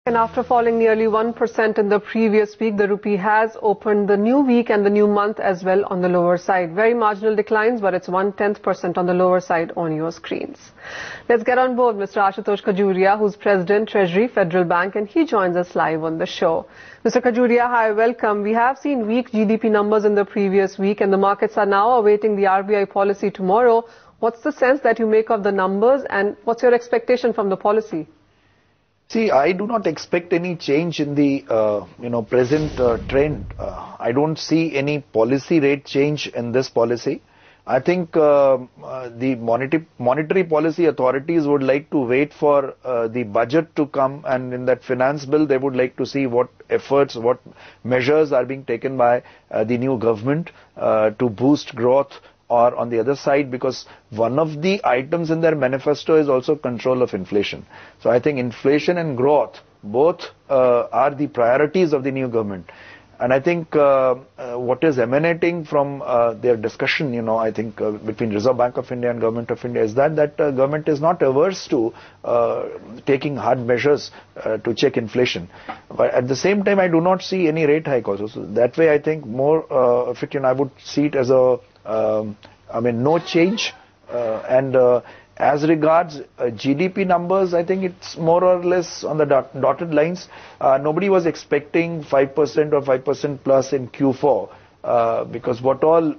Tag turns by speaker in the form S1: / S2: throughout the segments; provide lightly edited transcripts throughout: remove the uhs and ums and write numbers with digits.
S1: And after falling nearly 1% in the previous week, the rupee has opened the new week and the new month as well on the lower side. Very marginal declines, but it's 0.1% on the lower side on your screens. Let's get on board Mr. Ashutosh Khajuria, who's President, Treasury, Federal Bank, and he joins us live on the show. Mr. Khajuria, hi, welcome. We have seen weak GDP numbers in the previous week, and the markets are now awaiting the RBI policy tomorrow. What's the sense that you make of the numbers, and what's your expectation from the policy?
S2: See, I do not expect any change in the present trend. I don't see any policy rate change in this policy. I think the monetary policy authorities would like to wait for the budget to come, and in that finance bill they would like to see what efforts, what measures are being taken by the new government to boost growth. Or on the other side, because one of the items in their manifesto is also control of inflation. So I think inflation and growth both are the priorities of the new government. And I think what is emanating from their discussion, I think between Reserve Bank of India and Government of India is that government is not averse to taking hard measures to check inflation. But at the same time, I do not see any rate hike also. So that way, I think more of it, I would see it as a no change, and as regards GDP numbers, I think it's more or less on the dotted lines. Nobody was expecting 5% or 5% plus in Q4 because what all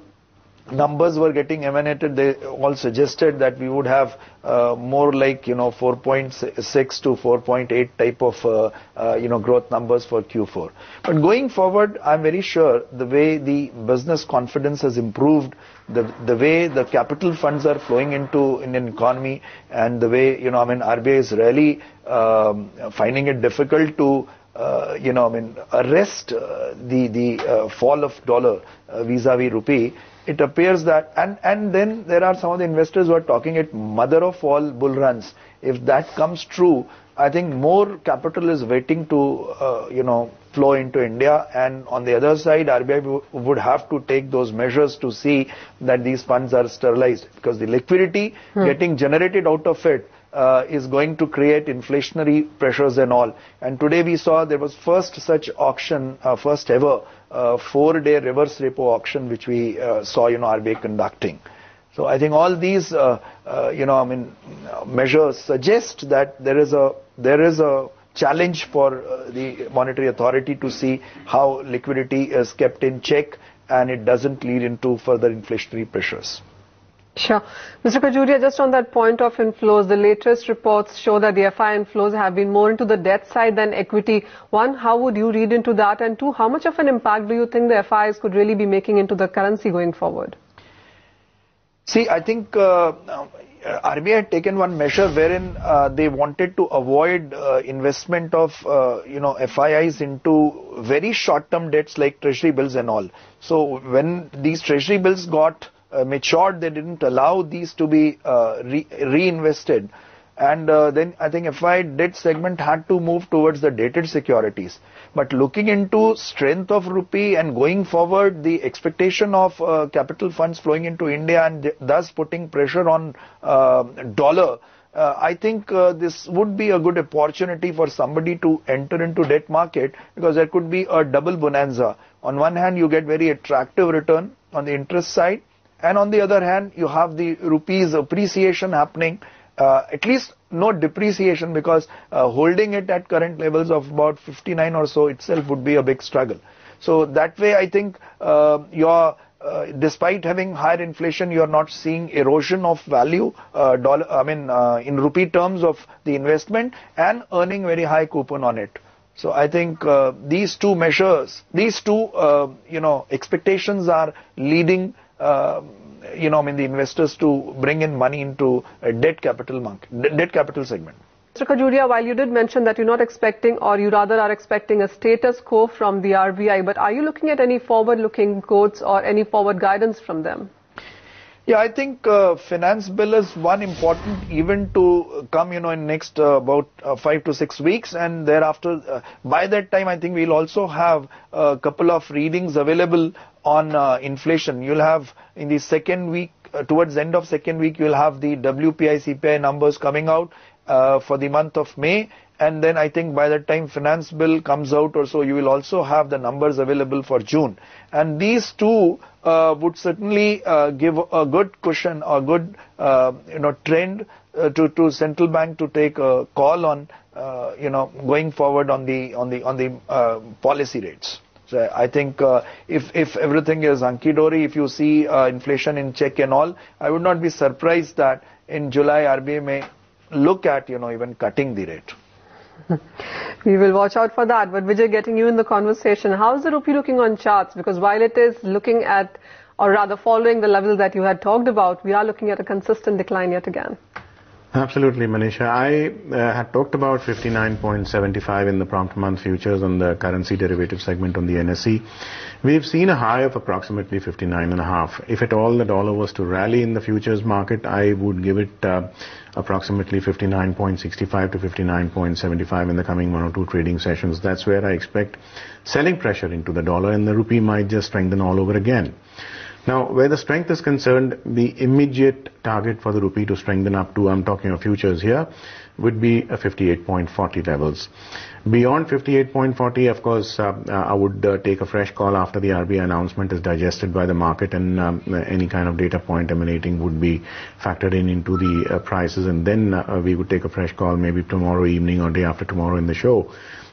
S2: numbers were getting emanated, they all suggested that we would have more like 4.6 to 4.8 type of growth numbers for Q4. But going forward, I'm very sure the way the business confidence has improved, the way the capital funds are flowing into Indian economy, and the way RBI is really finding it difficult to arrest the fall of dollar vis-a-vis rupee. It appears that, and then there are some of the investors who are talking it mother of all bull runs. If that comes true, I think more capital is waiting to, flow into India. And on the other side, RBI would have to take those measures to see that these funds are sterilized, because the liquidity getting generated out of it is going to create inflationary pressures and all. And today we saw there was first such auction, first ever 4-day reverse repo auction, which we saw, RBI conducting. So I think all these, measures suggest that there is a challenge for the monetary authority to see how liquidity is kept in check and it doesn't lead into further inflationary pressures.
S1: Sure. Mr. Khajuria, just on that point of inflows, the latest reports show that the FI inflows have been more into the debt side than equity. One, how would you read into that? And two, how much of an impact do you think the FIs could really be making into the currency going forward?
S2: See, I think RBI had taken one measure wherein they wanted to avoid investment of, FIIs into very short-term debts like treasury bills and all. So when these treasury bills got matured, they didn't allow these to be reinvested, and then I think FI debt segment had to move towards the dated securities. But looking into strength of rupee and going forward, the expectation of capital funds flowing into India and thus putting pressure on dollar, I think this would be a good opportunity for somebody to enter into debt market, because there could be a double bonanza. On one hand, you get very attractive return on the interest side, and on the other hand, you have the rupee's appreciation happening, at least no depreciation, because holding it at current levels of about 59 or so itself would be a big struggle. So that way, I think despite having higher inflation, you are not seeing erosion of value, in rupee terms of the investment, and earning very high coupon on it. So I think these two measures, expectations are leading the investors to bring in money into a debt capital segment.
S1: Mr. Khajuria, while you did mention that you're not expecting, or you rather are expecting a status quo from the RBI, but are you looking at any forward-looking quotes or any forward guidance from them?
S2: Yeah, I think finance bill is one important event to come, in next about 5 to 6 weeks, and thereafter, by that time, I think we'll also have a couple of readings available on inflation. You'll have in the second week, towards the end of second week, you'll have the WPI, CPI numbers coming out for the month of May, and then I think by the time finance bill comes out or so, you will also have the numbers available for June. And these two would certainly give a good cushion, a good trend to central bank to take a call on going forward on the policy rates. So I think if everything is hunky-dory, if you see inflation in check and all, I would not be surprised that in July RBI may look at even cutting the rate.
S1: We will watch out for that. But Vijay, getting you in the conversation, how is the rupee looking on charts? Because while it is looking at, or rather following the level that you had talked about, we are looking at a consistent decline yet again.
S3: Absolutely, Manisha. I had talked about 59.75 in the prompt month futures on the currency derivative segment on the NSE. We've seen a high of approximately 59.5. If at all the dollar was to rally in the futures market, I would give it approximately 59.65 to 59.75 in the coming 1 or 2 trading sessions. That's where I expect selling pressure into the dollar, and the rupee might just strengthen all over again. Now, where the strength is concerned, the immediate target for the rupee to strengthen up to, I'm talking of futures here, would be 58.40 levels. Beyond 58.40, of course, I would take a fresh call after the RBI announcement is digested by the market, and any kind of data point emanating would be factored into the prices, and then we would take a fresh call maybe tomorrow evening or day after tomorrow in the show.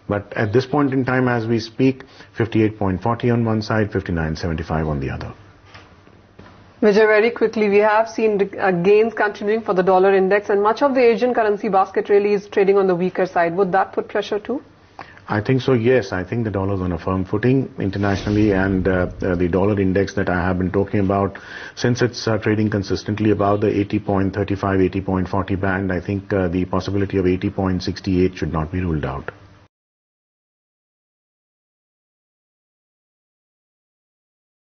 S3: But at this point in time, as we speak, 58.40 on one side, 59.75 on the other.
S1: Vijay, very quickly, we have seen gains continuing for the dollar index, and much of the Asian currency basket really is trading on the weaker side. Would that put pressure too?
S3: I think so, yes. I think the dollar is on a firm footing internationally, and the dollar index that I have been talking about, since it's trading consistently above the 80.35, 80.40 band, I think the possibility of 80.68 should not be ruled out.